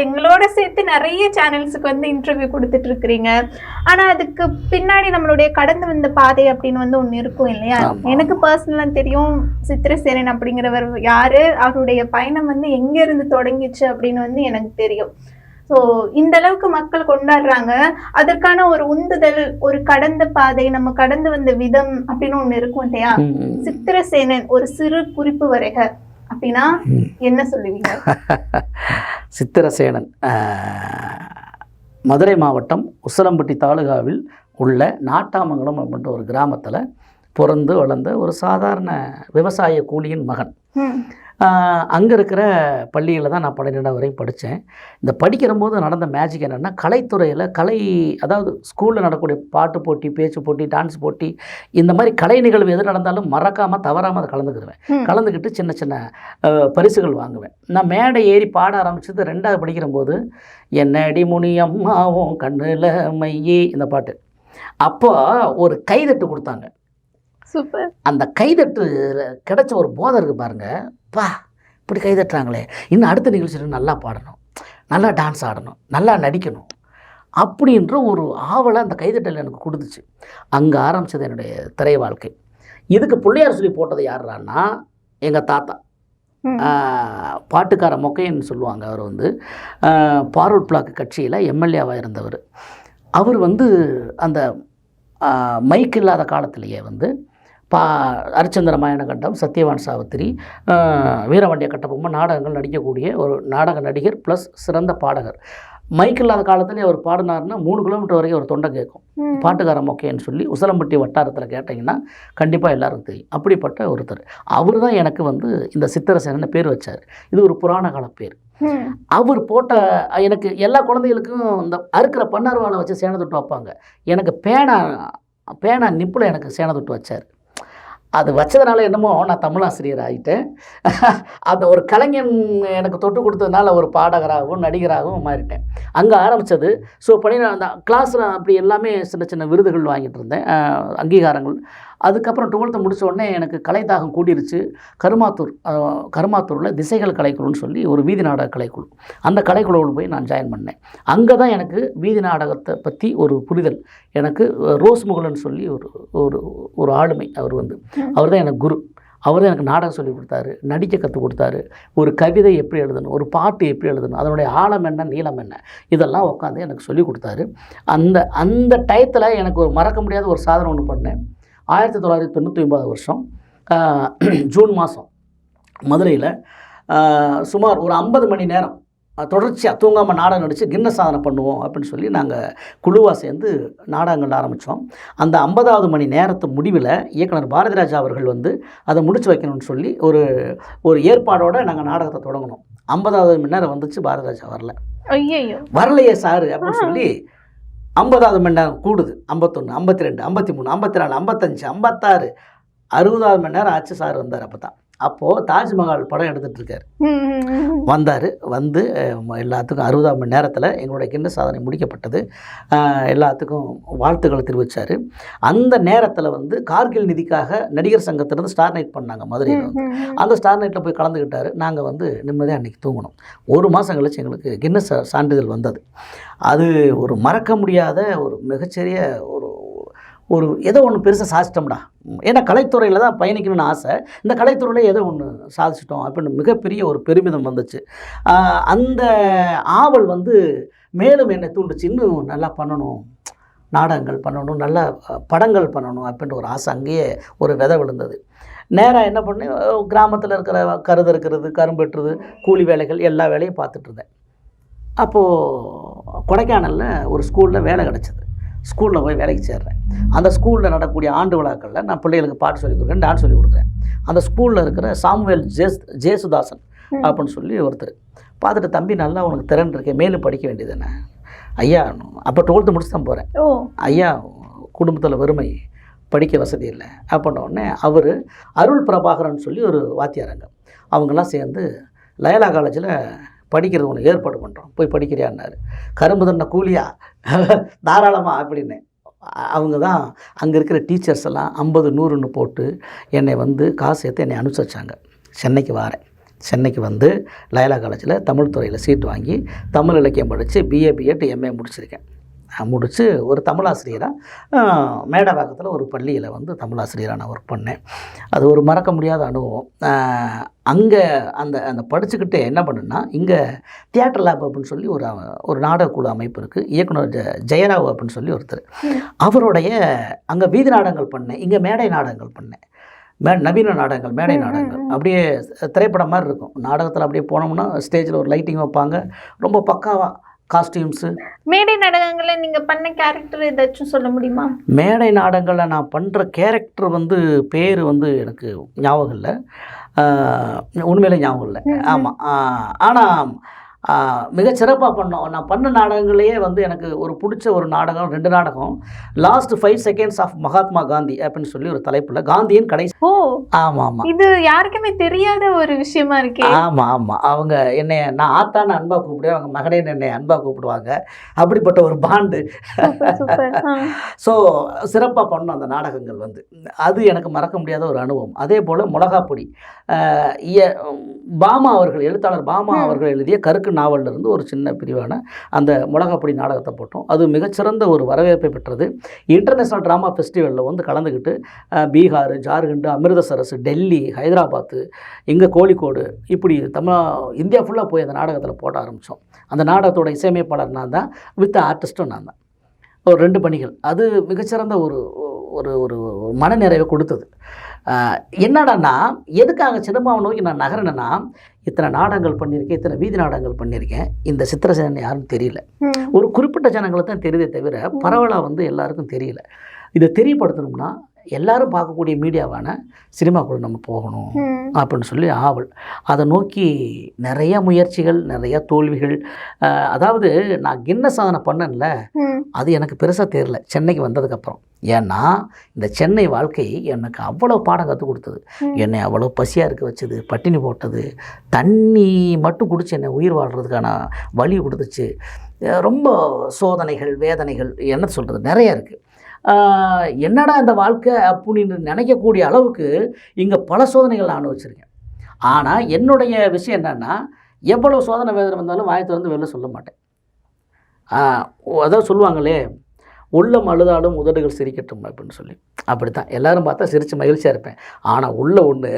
எங்களோட சேர்த்து நிறைய சேனல்ஸுக்கு வந்து இன்டர்வியூ கொடுத்துட்டு இருக்கிறீங்க. ஆனால் அதுக்கு பின்னாடி நம்மளுடைய கடந்து வந்த பாதை அப்படின்னு வந்து ஒன்று இருக்கும் இல்லையா? எனக்கு பர்சனலாக தெரியும், சித்திரசேனன் அப்படிங்கிறவர் யார், அவருடைய பயணம் வந்து எங்கேருந்து தொடங்கிச்சு அப்படின்னு வந்து எனக்கு தெரியும். ஸோ இந்த அளவுக்கு மக்கள் கொண்டாடுறாங்க, அதற்கான ஒரு உந்துதல், ஒரு கடந்த பாதை, நம்ம கடந்து வந்த விதம் அப்படின்னு ஒன்று இருக்கும் இல்லையா? சித்திரசேனன் ஒரு சிறு குறிப்பு வரைக அப்படின்னா என்ன சொல்லுவீங்க? சித்திரசேனன் மதுரை மாவட்டம் உசிலம்பட்டி தாலுகாவில் உள்ள நாட்டாமங்கலம் அப்படின்ற ஒரு கிராமத்தில் பிறந்து வளர்ந்த ஒரு சாதாரண விவசாய கூலியின் மகன். அங்கே இருக்கிற பள்ளியில் தான் நான் 12ஆம் வரையும் படித்தேன். இந்த படிக்கிறபோது நடந்த மேஜிக் என்னென்னா, கலைத்துறையில் அதாவது ஸ்கூலில் நடக்கக்கூடிய பாட்டு போட்டி, பேச்சு போட்டி, டான்ஸ் போட்டி, இந்த மாதிரி கலை நிகழ்வு எது நடந்தாலும் மறக்காமல் தவறாமல் அதை கலந்துக்கிடுவேன். கலந்துக்கிட்டு சின்ன சின்ன பரிசுகள் வாங்குவேன். நான் மேடை ஏறி பாட ஆரம்பித்தது 2வது படிக்கிறபோது, என்னடி முனி அம்மாவும் கண்ணில் மையே, இந்த பாட்டு. அப்போ ஒரு கைதட்டு கொடுத்தாங்க. சூப்பர். அந்த கைதட்டு கிடைச்ச ஒரு போதை இருக்குது பாருங்க. பா, இப்படி கைதட்டுறாங்களே, இன்னும் அடுத்த நிகழ்ச்சியில் நல்லா பாடணும், நல்லா டான்ஸ் ஆடணும், நல்லா நடிக்கணும் அப்படின்ற ஒரு ஆவலை அந்த கைதட்டல் எனக்கு கொடுத்துச்சு. அங்கே ஆரம்பித்தது என்னுடைய திரை வாழ்க்கை. இதுக்கு பிள்ளையார் சொல்லி போட்டது யாருன்னா எங்கள் தாத்தா. பாட்டுக்கார மொக்கைன்னு சொல்லுவாங்க. அவர் வந்து பார்வர்ட் பிளாக் கட்சியில் எம்எல்ஏவாக இருந்தவர். அவர் வந்து அந்த மைக் இல்லாத காலத்திலேயே வந்து அரிச்சந்திர மாயனகண்டம், சத்யவான் சாவித்திரி, வீரவண்டிய கட்டபொம்மன் நாடகங்கள் நடிக்கக்கூடிய ஒரு நாடக நடிகர் ப்ளஸ் சிறந்த பாடகர். மைக் இல்லாத காலத்துலேயே அவர் பாடினார்னா 3 கிலோமீட்டர் வரைக்கும் ஒரு தொண்டை கேட்கும். பாட்டுக்கார மொக்கைன்னு சொல்லி உசலம்பட்டி வட்டாரத்தில் கேட்டிங்கன்னா கண்டிப்பாக எல்லாருக்கும் தெரியும். அப்படிப்பட்ட ஒருத்தர். அவர் தான் எனக்கு வந்து இந்த சித்தரசேனன்னு பேர் வச்சார். இது ஒரு புராண கால பேர். அவர் போட்ட எனக்கு எல்லா குழந்தைகளுக்கும் இந்த அறுக்கிற பன்னர்வாலை வச்சு சேனை தொட்டு வைப்பாங்க. எனக்கு பேனா நிப்பில் எனக்கு சேனை தொட்டு வச்சார். அது வச்சதுனால என்னமோ நான் தமிழாசிரியர் ஆகிட்டேன். அந்த ஒரு கலைஞன் எனக்கு தொட்டு கொடுத்ததுனால ஒரு பாடகராகவும் நடிகராகவும் மாறிட்டேன். அங்கே ஆரம்பித்தது. ஸோ நான் அந்த கிளாஸில் அப்படி எல்லாமே சின்ன சின்ன விருதுகள் வாங்கிட்டு இருந்தேன், அங்கீகாரங்கள். அதுக்கப்புறம் 12th முடித்த உடனே எனக்கு கலைத்தாகம் கூடிருச்சு. கருமாத்தூரில் திசைகள் கலைக்குழுன்னு சொல்லி ஒரு வீதி நாடக கலைக்குழு, அந்த கலைக்குழுவில் போய் நான் ஜாயின் பண்ணேன். அங்கே தான் எனக்கு வீதி நாடகத்தை பற்றி ஒரு புரிதல். எனக்கு ரோஸ் முகலன்னு சொல்லி ஒரு ஆளுமை, அவர் தான் எனக்கு குரு. அவர் தான் எனக்கு நாடகம் சொல்லி கொடுத்தாரு, நடிக்க கற்றுக் கொடுத்தாரு, ஒரு கவிதை எப்படி எழுதணும், ஒரு பாட்டு எப்படி எழுதணும், அதனுடைய ஆழம் என்ன, நீளம் என்ன, இதெல்லாம் உட்காந்து எனக்கு சொல்லி கொடுத்தாரு. அந்த டயத்தில் எனக்கு ஒரு மறக்க முடியாத ஒரு சாதனை ஒன்று பண்ணேன். 1999 வருஷம் ஜூன் மாதம் மதுரையில் சுமார் ஒரு 50 மணி நேரம் தொடர்ச்சியாக தூங்காமல் நாடகம் நடித்து கின்னஸ் சாதனை பண்ணுவோம் அப்படின்னு சொல்லி நாங்கள் குழுவாக சேர்ந்து நாடகங்கள் ஆரம்பித்தோம். அந்த 50வது மணி நேரத்து முடிவில் இயக்குனர் பாரதிராஜா அவர்கள் வந்து அதை முடிச்சு வைக்கணும்னு சொல்லி ஒரு ஏற்பாடோடு நாங்கள் நாடகத்தை தொடங்கணும். 50வது மணி நேரம் வந்துச்சு, பாரதிராஜா வரலையே சார் அப்படின்னு சொல்லி 50வது மணி நேரம் கூடுது. 51, 52, 53, 54, 55, 56, 60வது மணி நேரம் ஆச்சு. சார் வந்தார். அப்போது தாஜ்மஹால் படம் எடுத்துகிட்ருக்கார். வந்தார். வந்து எல்லாத்துக்கும் 60ஆம் மணி நேரத்தில் எங்களுடைய கின்னஸ் சாதனை முடிக்கப்பட்டது. எல்லாத்துக்கும் வாழ்த்துக்களை தெரிவித்தார். அந்த நேரத்தில் வந்து கார்கில் நிதிக்காக நடிகர் சங்கத்திலேருந்து ஸ்டார் நைட் பண்ணாங்க மதுரையில். அந்த ஸ்டார் நைட்டில் போய் கலந்துக்கிட்டார். நாங்கள் வந்து நிம்மதியாக அன்றைக்கி தூங்கணும். 1 மாதம் கழிச்சு எங்களுக்கு கின்னஸ் சான்றிதழ் வந்தது. அது ஒரு மறக்க முடியாத ஒரு மிகச்சிறிய ஒரு ஏதோ ஒன்று பெருசாக சாதிச்சிட்டோம்டா. ஏன்னா கலைத்துறையில் தான் பயணிக்கணும்னு ஆசை. இந்த கலைத்துறையில் ஏதோ ஒன்று சாதிச்சிட்டோம் அப்படின்னு மிகப்பெரிய ஒரு பெருமிதம் வந்துச்சு. அந்த ஆவல் வந்து மேலும் என்னை தூண்டுச்சு. இன்னும் நல்லா பண்ணணும், நாடகங்கள் பண்ணணும், நல்ல படங்கள் பண்ணணும் அப்படின்ற ஒரு ஆசை அங்கேயே ஒரு விதை விழுந்தது. நேராக என்ன பண்ணேன், கிராமத்தில் இருக்கிற கருது இருக்கிறது, கரும்பு வெட்டுறது, கூலி வேலைகள் எல்லா வேலையும் பார்த்துட்டு இருந்தேன். அப்போது கொடைக்கானலில் ஒரு ஸ்கூலில் வேலை கிடச்சிது. ஸ்கூலில் போய் வேலைக்கு சேர்றேன். அந்த ஸ்கூலில் நடக்கக்கூடிய ஆண்டு விழாக்களில் நான் பிள்ளைகளுக்கு பாட்டு சொல்லிக் கொடுக்குறேன், டான்ஸ் சொல்லிக் கொடுக்குறேன். அந்த ஸ்கூலில் இருக்கிற சாமுவேல் ஜேசுதாசன் அப்படின்னு சொல்லி ஒருத்தர் பார்த்துட்டு, தம்பி நல்லா உனக்கு திறன் இருக்கேன், மேலும் படிக்க வேண்டியது என்ன ஐயா. அப்போ 12th முடிச்சு தான் போகிறேன். ஐயா குடும்பத்தில் வறுமை, படிக்க வசதி இல்லை அப்படின்ன உடனே அவர் அருள் பிரபாகரன் சொல்லி ஒரு வாத்தியாரங்க, அவங்கெல்லாம் சேர்ந்து லயலா காலேஜில் படிக்கிறது ஒன்று ஏற்பாடு பண்ணுறோம், போய் படிக்கிறியான்னாரு. கரும்பு தண்ண கூலியா, தாராளமாக அப்படின்னு. அவங்க தான் அங்கே இருக்கிற டீச்சர்ஸ் எல்லாம் 50, 100ன்னு போட்டு என்னை வந்து காசு ஏற்று என்னை அனுப்பிச்சி வச்சாங்க. சென்னைக்கு வாரேன். சென்னைக்கு வந்து லயலா காலேஜில் தமிழ் துறையில் சீட் வாங்கி தமிழ் இலக்கியம் படித்து BA, B.Ed, MA முடிச்சிருக்கேன். முடித்து ஒரு தமிழாசிரியராக மேடவாக்கத்தில் ஒரு பள்ளியில் வந்து தமிழாசிரியராக நான் ஒர்க் பண்ணேன். அது ஒரு மறக்க முடியாத அனுபவம். அங்கே அந்த படிச்சுக்கிட்டே என்ன பண்ணுன்னா, இங்கே தியேட்டர் லேப் அப்படின்னு சொல்லி ஒரு நாடகக்குழு அமைப்பு இருக்குது. இயக்குனர் ஜெயராவ் அப்படின்னு சொல்லி ஒருத்தர். அவருடைய அங்கே வீதி நாடகங்கள் பண்ணேன், இங்கே மேடை நாடகங்கள் பண்ணேன். நவீன நாடகங்கள், மேடை நாடகங்கள் அப்படியே திரைப்படம் மாதிரி இருக்கும். நாடகத்தில் அப்படியே போனோம்னா ஸ்டேஜில் ஒரு லைட்டிங் வைப்பாங்க, ரொம்ப பக்காவாக காஸ்டியூம்ஸு. மேடை நாடகங்கள்ல நீங்க பண்ண கேரக்டர் ஏதாச்சும் சொல்ல முடியுமா? மேடை நாடகங்களில் நான் பண்ணுற கேரக்டர் வந்து பேர் வந்து எனக்கு ஞாபகம் இல்லை, உண்மையிலே ஞாபகம் இல்லை. ஆமாம். ஆனால் மிகச் சிறப்பாக பண்ணோம். நான் பண்ண நாடகங்களையே வந்து எனக்கு ஒரு பிடிச்ச ஒரு நாடகம், 2 நாடகம். Last 5 seconds of Mahatma Gandhi அப்படின்னு சொல்லி ஒரு தலைப்பில், காந்தியின் கடைசி. ஓ, ஆமாம் ஆமாம். இது யாருக்குமே தெரியாத ஒரு விஷயமா இருக்கே. ஆமாம் ஆமாம். அவங்க நான் ஆத்தான்னு அன்பாக கூப்பிடுவேன், அவங்க மகனேன்னு என்னை அன்பாக கூப்பிடுவாங்க. அப்படிப்பட்ட ஒரு பாண்டு. ஸோ சிறப்பாக பண்ணோம் அந்த நாடகங்கள் வந்து. அது எனக்கு மறக்க முடியாத ஒரு அனுபவம். அதே போல் மிளகாப்பொடி, பாமா அவர்கள், எழுத்தாளர் பாமா அவர்கள் எழுதிய கருக்கு நாவலிருந்து ஒரு சின்ன பிரிவான அந்த மிளகாப்பொடி நாடகத்தை போட்டோம். அது மிகச்சிறந்த ஒரு வரவேற்பை பெற்றது. இன்டர்நேஷ்னல் ட்ராமா ஃபெஸ்டிவலில் வந்து கலந்துக்கிட்டு பீகார், ஜார்க்கண்ட், அமிர்தசரஸ், டெல்லி, ஹைதராபாத்து, இங்கே கோழிக்கோடு, இப்படி இந்தியா ஃபுல்லாக போய் அந்த நாடகத்தில் போட ஆரம்பித்தோம். அந்த நாடகத்தோட இசையமைப்பாளர் நான் தான், வித் ஆர்டிஸ்ட்டும் நான் தான். ஒரு 2 பணிகள். அது மிகச்சிறந்த ஒரு ஒரு ஒரு மனநிறைவை கொடுத்தது. என்னடான்னா, எதுக்காக சினிமாவை நோக்கி நான் நகரணுன்னா, இத்தனை நாடகங்கள் பண்ணியிருக்கேன், இத்தனை வீதி நாடகங்கள் பண்ணியிருக்கேன், இந்த சித்திரசேனன் யாரும் தெரியல. ஒரு குறிப்பிட்ட ஜனங்களுக்கு தான் தெரியுதே தவிர பரவலாக வந்து எல்லாருக்கும் தெரியல. இதை தெரியப்படுத்தணும்னா எல்லாரும் பார்க்கக்கூடிய மீடியாவான சினிமாக்குள்ள நம்ம போகணும் அப்படின்னு சொல்லி ஆவல். அதை நோக்கி நிறைய முயற்சிகள், நிறைய தோல்விகள். அதாவது நான் கின்னஸ் சாதனை பண்ணல, அது எனக்கு பெருசாக தெரியல சென்னைக்கு வந்ததுக்கப்புறம். ஏன்னா இந்த சென்னை வாழ்க்கை எனக்கு அவ்வளோ பாடம் கற்றுக் கொடுத்தது. என்னை அவ்வளோ பசியாக இருக்க வச்சது, பட்டினி போட்டது, தண்ணி மட்டும் குடிச்சு என்னை உயிர் வாழ்கிறதுக்கான வழி கொடுத்துச்சு. ரொம்ப சோதனைகள், வேதனைகள், என்ன சொல்கிறது, நிறைய இருக்குது. என்னடா இந்த வாழ்க்கை அப்படின்னு நினைக்கக்கூடிய அளவுக்கு இங்கே பல சோதனைகள் நான் அனுபவிச்சிருக்கேன். ஆனால் என்னுடைய விஷயம் என்னென்னா, எவ்வளோ சோதனை வேதனை வந்தாலும் வாயை திறந்து வெளில சொல்ல மாட்டேன். அதாவது சொல்லுவாங்களே, உள்ளம் அழுதாலும் உதடுகள் சிரிக்கட்டும் அப்படின்னு சொல்லி. அப்படி தான் எல்லாரும் பார்த்தா சிரித்து மகிழ்ச்சியாக இருப்பேன். ஆனால் உள்ள ஒன்று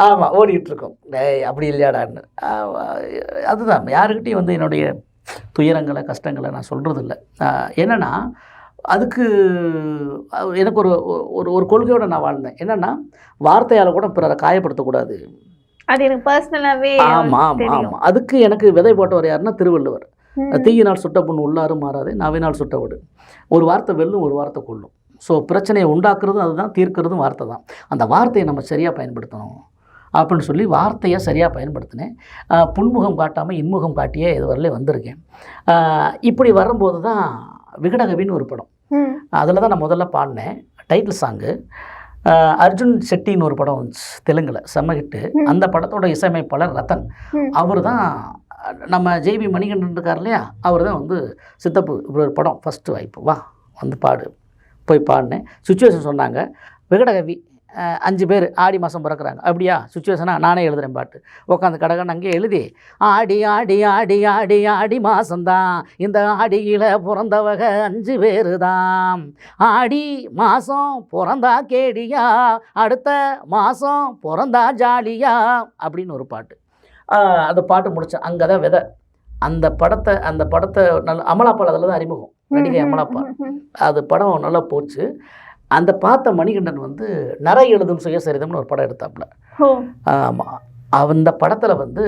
ஆமாம் ஓடிட்டுருக்கோம், அப்படி இல்லையாடான்னு. அதுதான் யாருக்கிட்டையும் வந்து என்னுடைய துயரங்களை, கஷ்டங்களை நான் சொல்கிறதில்ல. என்னென்னா, அதுக்கு எனக்கு ஒரு ஒரு கொள்கையோடு நான் வாழ்ந்தேன். என்னென்னா, வார்த்தையால் கூட பிறரை காயப்படுத்தக்கூடாது. அது எனக்கு பர்சனலாகவே. ஆமாம் ஆமாம் ஆமாம். அதுக்கு எனக்கு விதை போட்டவர் யாருன்னா திருவள்ளுவர். தீயினால் சுட்ட புண் உள்ளாரும் மாறாதே, நாவினால் சுட்ட விடு. ஒரு வார்த்தை வெல்லும், ஒரு வார்த்தை கொள்ளும். ஸோ பிரச்சனையை உண்டாக்குறதும் அதுதான், தீர்க்கிறதும் வார்த்தை தான். அந்த வார்த்தையை நம்ம சரியாக பயன்படுத்தணும் அப்படின்னு சொல்லி வார்த்தையை சரியாக பயன்படுத்தினேன். புன்முகம் காட்டாமல் இன்முகம் காட்டியே இது வரலே வந்திருக்கேன். இப்படி வரும்போது தான் விகடகவின்னு ஒரு படம், அதில் தான் நான் முதல்ல பாடினேன். டைட்டில் சாங்கு அர்ஜுன் செட்டின்னு ஒரு படம் வந்துச்சு தெலுங்கில், செம்ம ஹிட்டு. அந்த படத்தோட இசையமைப்பாளர் ரத்தன். அவர் தான் நம்ம ஜேபி மணிகண்டன் இருக்கார் இல்லையா, அவர் தான் வந்து சித்தப்பு இப்படி ஒரு படம் ஃபஸ்ட்டு வாய்ப்பு, வா வந்து பாடு. போய் பாடினேன். சுச்சுவேஷன் சொன்னாங்க, விகடகவி 5 பேர் ஆடி மாதம் பிறக்கிறாங்க. அப்படியா சுச்சுவேஷனாக நானே எழுதுகிறேன் பாட்டு. உட்காந்து கடகன்னு அங்கே எழுதி, ஆடி ஆடி ஆடி ஆடி ஆடி மாதம்தான், இந்த ஆடியில் பிறந்தவக 5 பேர் தான். ஆடி மாதம் பிறந்தா கேடியா, அடுத்த மாதம் பிறந்தா ஜாலியா அப்படின்னு ஒரு பாட்டு. அந்த பாட்டு முடித்தேன். அங்கே தான் விதை. அந்த படத்தை நல்ல அமலாப்பால் அதில் தான் அறிமுகம், நடிகை அமலாப்பால். அது படம் நல்லா போச்சு. அந்த பார்த்த மணிகண்டன் வந்து நரை எழுதும் சுயசரிதம்னு ஒரு படம் எடுத்தாப்புல. ஆமாம், அந்த படத்தில் வந்து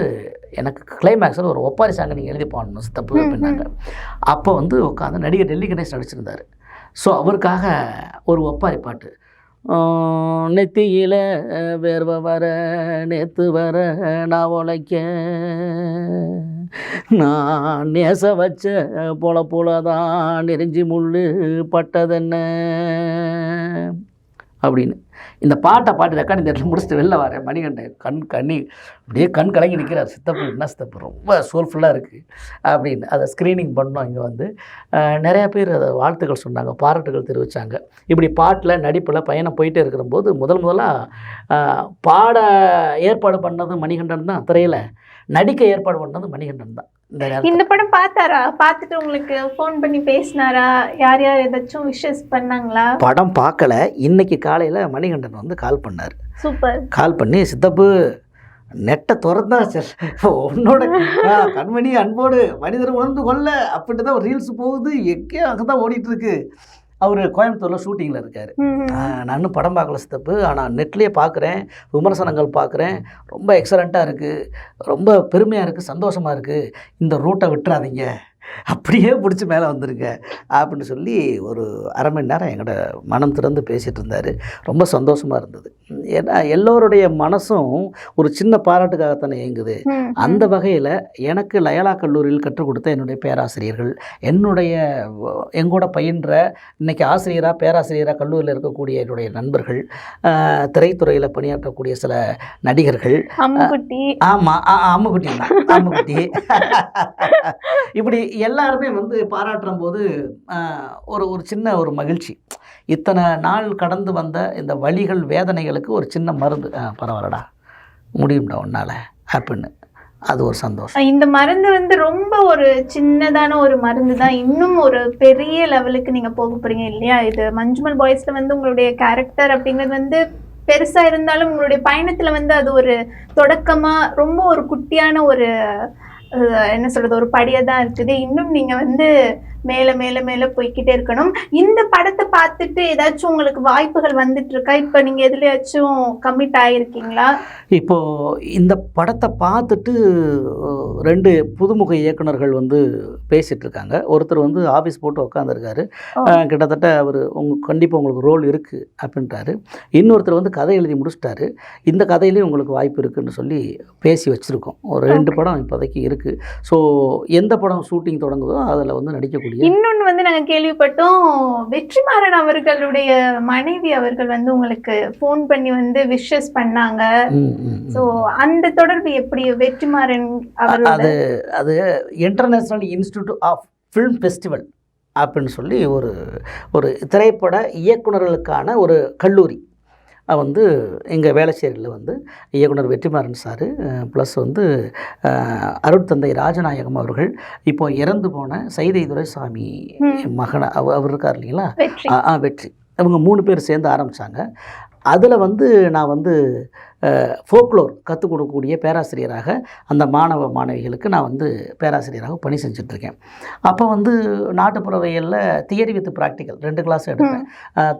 எனக்கு கிளைமேக்ஸில் ஒரு ஒப்பாரி சாங்கை நீங்கள் எழுதி பாடணும் சித்தப்பு அப்படின்னாங்க. அப்போ வந்து உட்காந்து நடிகர் டெல்லி கணேஷ் நடிச்சிருந்தார். ஸோ அவருக்காக ஒரு ஒப்பாரி பாட்டு, நெத்தியில் வேர்வை வர நேற்று வர நான் உழைக்க, நான் நேச வச்ச போல தான் நெறிஞ்சி முள்ளு பட்டதென்ன அப்படின்னு இந்த பாட்டு ரெக்கார்ட் இந்த இடத்துல முடிச்சுட்டு வெளில வரேன். மணிகண்டன் அப்படியே கண் கலங்கி நிற்கிறார். சித்தப்பு என்ன சித்தப்பு ரொம்ப சோல்ஃபுல்லாக இருக்குது அப்படின்னு. அதை ஸ்க்ரீனிங் பண்ணோம். இங்கே வந்து நிறையா பேர் அதை வாழ்த்துக்கள் சொன்னாங்க, பாராட்டுகள் தெரிவித்தாங்க. இப்படி பாட்டில் நடிப்பில் பயணம் போயிட்டே இருக்கிறபோது முதலாக பாட ஏற்பாடு பண்ணது மணிகண்டன் தான், திரையில் நடிக்க ஏற்பாடு பண்ணது மணிகண்டன் தான். இந்த படம் பார்த்தாரா? பார்த்துட்டு உங்களுக்கு ஃபோன் பண்ணி பேசினாரா? யார் ஏதாச்சும் விஷஸ் பண்ணாங்களா? படம் பார்க்கல. இன்னைக்கு காலையில் மணிகண்டன் வந்து கால் பண்ணார். சூப்பர். கால் பண்ணி, சித்தப்பு நெட்டை திறந்தா சார், உன்னோட கண்மணி அன்போடு மனிதர் உணர்ந்து கொள்ள அப்படின்ட்டு தான் ஒரு ரீல்ஸ் போகுது, எங்கே அங்கே தான் ஓடிட்டுருக்கு அவர் கோயம்புத்தூரில் ஷூட்டிங்கில் இருக்கார். நான் இன்னும் படம் பார்க்கல சித்தப்பு, ஆனால் நெட்லேயே பார்க்குறேன், விமர்சனங்கள் பார்க்குறேன், ரொம்ப எக்ஸலண்ட்டாக இருக்குது, ரொம்ப பெருமையாக இருக்குது, சந்தோஷமாக இருக்குது, இந்த ரூட்டை விட்டுறாதீங்க, அப்படியே பிடிச்சி மேலே வந்துருங்க அப்படின்னு சொல்லி ஒரு அரை மணி நேரம் என்கிட்ட மனம் திறந்து பேசிகிட்டு இருந்தார். ரொம்ப சந்தோஷமாக இருந்தது. ஏன்னா எல்லோருடைய மனசும் ஒரு சின்ன பாராட்டுக்காகத்தானே இயங்குது. அந்த வகையில் எனக்கு லயலா கல்லூரியில் கற்றுக் கொடுத்த என்னுடைய பேராசிரியர்கள், எங்கூட பயின்ற இன்றைக்கி ஆசிரியராக பேராசிரியராக கல்லூரியில் இருக்கக்கூடிய என்னுடைய நண்பர்கள், திரைத்துறையில் பணியாற்றக்கூடிய சில நடிகர்கள், ஆமாம் அம்முக்குட்டி அம்முக்குட்டி இப்படி எல்லாருமே வந்து பாராட்டும் போது ஒரு சின்ன ஒரு மகிழ்ச்சி. இத்தனை நாள் கடந்து வந்த இந்த வலிகள் வேதனைகளுக்கு ஒரு சின்ன மருந்து, பரவாயில்லடா முடியும்டா உன்னால் அப்படின்னு, அது ஒரு சந்தோஷம். இந்த மருந்து வந்து ரொம்ப ஒரு சின்னதான ஒரு மருந்து தான், இன்னும் ஒரு பெரிய லெவலுக்கு நீங்கள் போக போகிறீங்க இல்லையா? இது மஞ்சுமல் பாய்ஸில் வந்து உங்களுடைய கேரக்டர் அப்படிங்கிறது வந்து பெருசாக இருந்தாலும் உங்களுடைய பயணத்தில் வந்து அது ஒரு தொடக்கமாக ரொம்ப ஒரு குட்டியான ஒரு என்ன சொல்கிறது ஒரு படியாக தான் இருக்குது. இன்னும் நீங்கள் வந்து மேலே மேலே மேலே போய்கிட்டே இருக்கணும். இந்த படத்தை பார்த்துட்டு ஏதாச்சும் உங்களுக்கு வாய்ப்புகள் வந்துட்டு இருக்கா? இப்போ நீங்கள் எதுலையாச்சும் கமிட் ஆகிருக்கீங்களா? இப்போது இந்த படத்தை பார்த்துட்டு 2 புதுமுக இயக்குனர்கள் வந்து பேசிகிட்ருக்காங்க. ஒருத்தர் வந்து ஆஃபீஸ் போட்டு உட்காந்துருக்காரு, கிட்டத்தட்ட அவர் கண்டிப்பாக உங்களுக்கு ரோல் இருக்குது அப்படின்றாரு. இன்னொருத்தர் வந்து கதை எழுதி முடிச்சிட்டாரு, இந்த கதையிலையும் உங்களுக்கு வாய்ப்பு இருக்குதுன்னு சொல்லி பேசி வச்சுருக்கோம். ஒரு 2 படம் இப்போதைக்கு இருக்குது. ஸோ எந்த படம் ஷூட்டிங் தொடங்குதோ அதில் வந்து நடிக்கக்கூடிய. இன்னொன்று வந்து நாங்கள் கேள்விப்பட்டோம், வெற்றிமாறன் அவர்களுடைய மனைவி அவர்கள் வந்து உங்களுக்கு ஃபோன் பண்ணி வந்து விஷஸ் பண்ணாங்க. ஸோ அந்த தொடர்பு எப்படி? வெற்றிமாறன் அவர் அது international institute of film festival அப்படின்னு சொல்லி ஒரு திரைப்பட இயக்குனர்களுக்கான ஒரு கல்லூரி வந்து எங்கள் வேளச்சேரியில் வந்து இயக்குனர் வெற்றிமாறன் சார் ப்ளஸ் வந்து அருட்தந்தை ராஜநாயகம் அவர்கள், இப்போ இறந்து போன சைதை துரைசாமி மகனை அவர் இருக்கார் இல்லைங்களா, வெற்றி, இவங்க 3 பேர் சேர்ந்து ஆரம்பித்தாங்க. அதில் வந்து நான் வந்து ஃபோக்லோர் கற்றுக் கொடுக்கக்கூடிய பேராசிரியராக அந்த மாணவ மாணவிகளுக்கு நான் வந்து பேராசிரியராக பணி செஞ்சிட்ருக்கேன். அப்போ வந்து நாட்டுப்புறவியலில் தியரி வித் ப்ராக்டிக்கல் 2 கிளாஸ் எடுப்பேன்.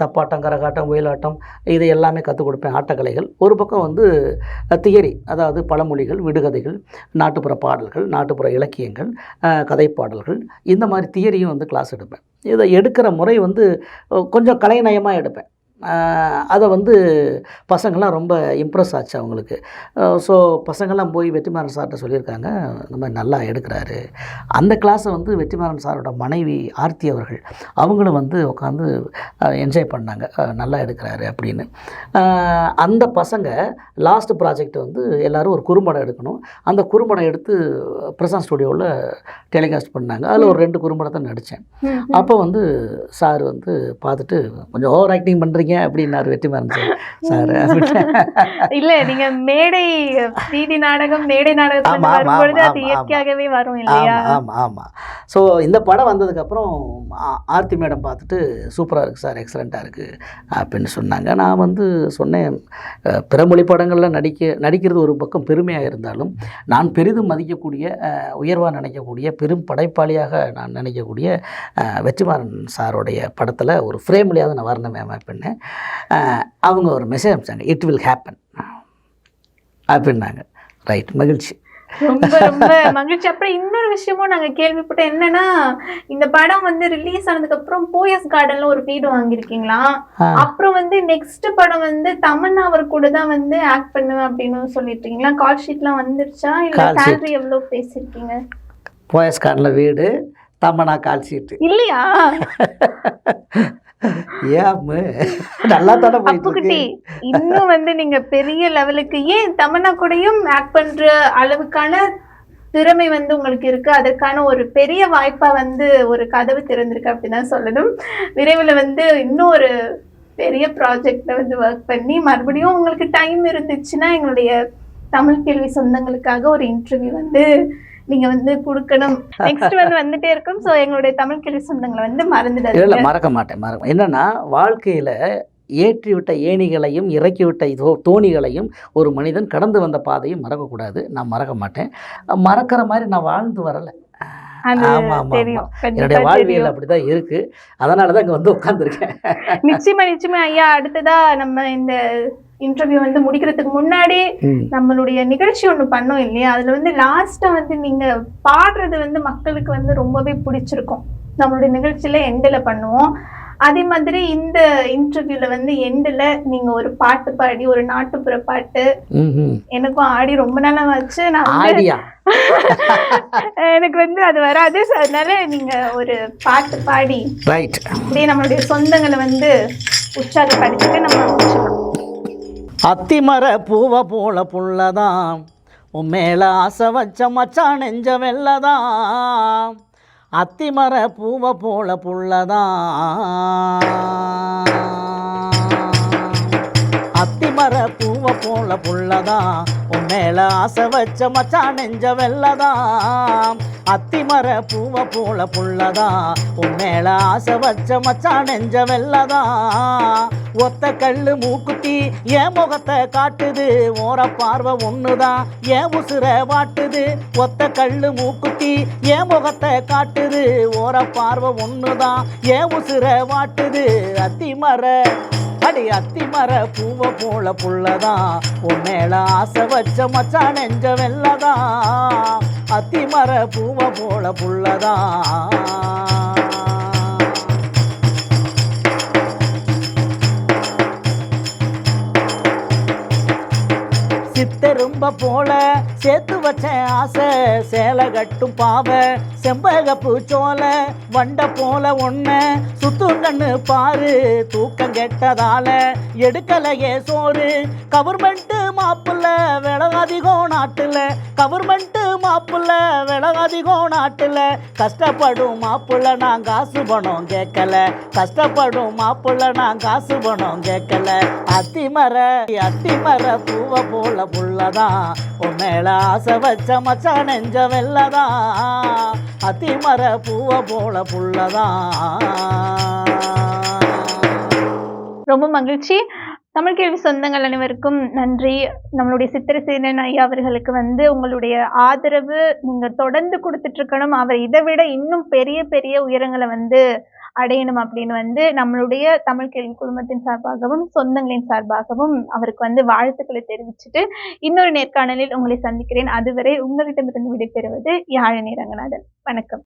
தப்பாட்டம், கரகாட்டம், ஒயிலாட்டம் இது எல்லாமே கற்றுக் கொடுப்பேன். ஆட்டக்கலைகள் ஒரு பக்கம் வந்து தியரி, அதாவது பழமொழிகள், விடுகதைகள், நாட்டுப்புற பாடல்கள், நாட்டுப்புற இலக்கியங்கள், கதைப்பாடல்கள், இந்த மாதிரி தியரியும் வந்து கிளாஸ் எடுப்பேன். இதை எடுக்கிற முறை வந்து கொஞ்சம் கலைநயமாக எடுப்பேன். அதை வந்து பசங்கள்லாம் ரொம்ப இம்ப்ரெஸ் ஆச்சு அவங்களுக்கு. ஸோ பசங்கள்லாம் போய் வெற்றிமாறன் சார்கிட்ட சொல்லியிருக்காங்க, இந்த மாதிரி நல்லா எடுக்கிறாரு. அந்த கிளாஸை வந்து வெற்றிமாறன் சாரோட மனைவி ஆர்த்தி அவர்கள் அவங்களும் வந்து உட்காந்து என்ஜாய் பண்ணாங்க, நல்லா எடுக்கிறாரு அப்படின்னு. அந்த பசங்க லாஸ்ட் ப்ராஜெக்ட் வந்து எல்லோரும் ஒரு குறும்படம் எடுக்கணும். அந்த குறும்படம் எடுத்து பிரசாந்த் ஸ்டுடியோவில் டெலிகாஸ்ட் பண்ணாங்க. அதில் ஒரு 2 குறும்படத்தை நடித்தேன். அப்போ வந்து சார் வந்து பார்த்துட்டு கொஞ்சம் ஓவர் ஆக்டிங் பண்ணுறீங்க அப்படின்னாரு வெற்றிமாறன் சார். இல்ல நீங்க வீதி நாடகம், மேடை நாடகத்துல வரும்பொழுது அது இயற்கையாகவே வரும் இல்லையா? ஆமாம். ஸோ இந்த படம் வந்ததுக்கப்புறம் ஆர்த்தி மேடம் பார்த்துட்டு சூப்பராக இருக்குது சார், எக்ஸலண்ட்டாக இருக்குது அப்படின்னு சொன்னாங்க. நான் வந்து சொன்னேன், பிற மொழி படங்களில் நடிக்கிறது ஒரு பக்கம் பெருமையாக இருந்தாலும் நான் பெரிதும் மதிக்கக்கூடிய, உயர்வாக நினைக்கக்கூடிய, பெரும் படைப்பாளியாக நான் நினைக்கக்கூடிய வெற்றிமாறன் சாரோடைய படத்தில் ஒரு ஃப்ரேம்லையாவது நான் வரணும் மேம் அப்படின்னு. அவங்க ஒரு மெசேஜ் அனுப்பிச்சாங்க, இட் வில் ஹேப்பன் அப்படின்னாங்க. ரைட், மகிழ்ச்சி, ரொம்ப ரொம்ப மகிழ்ச்சி. அப்புறம் இன்னொரு விஷயமும் நாங்கள் கேள்விப்பட்டோம், என்னன்னா இந்த படம் வந்து ரிலீஸ் ஆனதுக்கு அப்புறம் போயஸ் கார்டன்ல ஒரு வீடு வாங்கியிருக்கீங்களா? அப்புறம் வந்து நெக்ஸ்ட் படம் வந்து தமன்னா அவர் கூட தான் வந்து ஆக்ட் பண்ணுவேன் அப்படின்னு சொல்லிட்டீங்களா? கால் ஷீட்லாம் வந்துருச்சா? இல்லை சேலரி எவ்வளோ பேசியிருக்கீங்க? போயஸ் கார்டன்ல வீடு, தமன்னா கால் ஷீட்டு இல்லையா? நல்லா தானே போயிட்டு. இன்னும் வந்து நீங்க பெரிய லெவலுக்கு ஏன் தமன்னா கூடயும் ஆக்ட் பண்ற அளவுக்கான திறமை வந்து உங்களுக்கு இருக்கு. அதற்கான ஒரு பெரிய வாய்ப்பா வந்து ஒரு கதவு திறந்திருக்கு அப்படிதான் சொல்லணும். விரைவில் வந்து இன்னும் ஒரு பெரிய ப்ராஜெக்ட்ல வந்து ஒர்க் பண்ணி மறுபடியும் உங்களுக்கு டைம் இருந்துச்சுன்னா எங்களுடைய தமிழ் கேள்வி சொந்தங்களுக்காக ஒரு இன்டர்வியூ வந்து நீங்க வந்து கொடுக்கணும். நெக்ஸ்ட் வந்து வந்துட்டே இருக்கும். ஸோ எங்களுடைய தமிழ் கேள்வி சொந்தங்களை வந்து மறந்துடாது. இல்லை, மறக்க மாட்டேன். என்னன்னா வாழ்க்கையில ஏற்றிவிட்ட ஏணிகளையும் இறக்கிவிட்ட தோணிகளையும் ஒரு மனிதன் கடந்து வந்த பாதையும் மறக்கக்கூடாது. நான் மறக்க மாட்டேன். மறக்கிற மாதிரி நான் வாழ்ந்து வரலை. அது ஆமா ஆமா தெரியும், ஆமா. கண்டிப்பா என்னுடைய வாழ்வியல் தெரியும். அப்படிதான் இருக்கு. அதனால தான் இங்க வந்து உட்கார்ந்துருக்கேன். நிச்சயமா ஐயா. அடுத்ததா நம்ம இந்த இன்டர்வியூ வந்து முடிக்கிறதுக்கு முன்னாடி நம்மளுடைய நிகழ்ச்சி ஒண்ணு பண்ணோம் இல்லையா, அதுல வந்து லாஸ்டா வந்து நீங்க பாடுறது வந்து மக்களுக்கு வந்து ரொம்பவே பிடிச்சிருக்கும். நம்மளுடைய நிகழ்ச்சியில எண்டில் பண்ணுவோம். அதே மாதிரி இந்த இன்டர்வியூல வந்து எண்டில் நீங்க ஒரு பாட்டு பாடி, ஒரு நாட்டுப்புற பாட்டு, எனக்கும் ஆடி ரொம்ப நாளா வச்சு நான் ஆடியா எனக்கு வந்து அது வராது. அதனால நீங்க ஒரு பாட்டு பாடி ரைட் அப்படியே நம்மளுடைய சொந்தங்களை வந்து உற்சாகப்படுத்திட்டு நம்ம முடிச்சுக்கலாம். அத்திமர பூவை போல புள்ளதான் உன் மேல ஆசை வச்ச மச்சான் நெஞ்ச வெள்ளதான். அத்திமர பூவை போல புள்ளதான், அத்திமர பூவை போல புள்ளதான் உன் மேல ஆசை வச்ச மச்சான் நெஞ்ச வெள்ளதான். அத்திமர பூவை போல புள்ளதான் உன் மேல ஆசை வச்ச மச்சான் நெஞ்ச வெள்ளதான். ஒத்த கல்லு மூக்குத்தி என் முகத்தை காட்டுது, ஓர பார்வை ஒண்ணுதான் என் உசுர வாட்டுது. ஒத்த கல்லு மூக்குத்தி என் முகத்தை காட்டுது, ஓர பார்வை ஒண்ணுதான் என் உசுர வாட்டுது. அத்திமர அடி அத்திமர பூவை போல புள்ளதான் உன் மேல ஆசை வச்ச மச்சான் நெஞ்ச வெள்ளதான். அத்திமர பூவை போல புள்ளதான். சித்தரும்ப போல சேர்த்து வச்சேன் ஆசை, சேலை கட்டும் பாவை செம்பகப்பூ சோல வண்ட போல ஒன்ன சுத்தும் கண்ணு பாரு. தூக்கம் கெட்டதால எடுக்கலையே சோறு, கவர்மெண்ட் மாப்பிள்ள விலை அதிகம் நாட்டுல. கவர்மெண்ட் மாப்பிள்ள விலை அதிகம் நாட்டுல. கஷ்டப்படும் மாப்பிள்ள நான் காசு பணம் கேட்கல, கஷ்டப்படும் மாப்பிள்ள நான் காசு பணம் கேட்கல. அத்திமர அத்திமர பூவை போல புள்ளதான் உன் மேல ஆசை வச்ச மச்சான் நெஞ்ச வெள்ளதான். அத்திமர பூவை போல புள்ளதான். ரொம்ப மகிழ்ச்சி. தமிழ் கேள்வி சொந்தங்கள் அனைவருக்கும் நன்றி. நம்மளுடைய சித்திரசேனன் ஐயா அவர்களுக்கு வந்து உங்களுடைய ஆதரவு நீங்க தொடர்ந்து கொடுத்துட்டு இருக்கணும். அவர் இதை விட இன்னும் பெரிய பெரிய உயரங்களை வந்து அடையணும் அப்படின்னு வந்து நம்மளுடைய தமிழ் கேள்வி குழுமத்தின் சார்பாகவும் சொந்தங்களின் சார்பாகவும் அவருக்கு வந்து வாழ்த்துக்களை தெரிவிச்சுட்டு இன்னொரு நேர்காணலில் உங்களை சந்திக்கிறேன். அதுவரை உங்களிடமிருந்து விடைபெறுவது யாழினி ரங்கநாதன். வணக்கம்.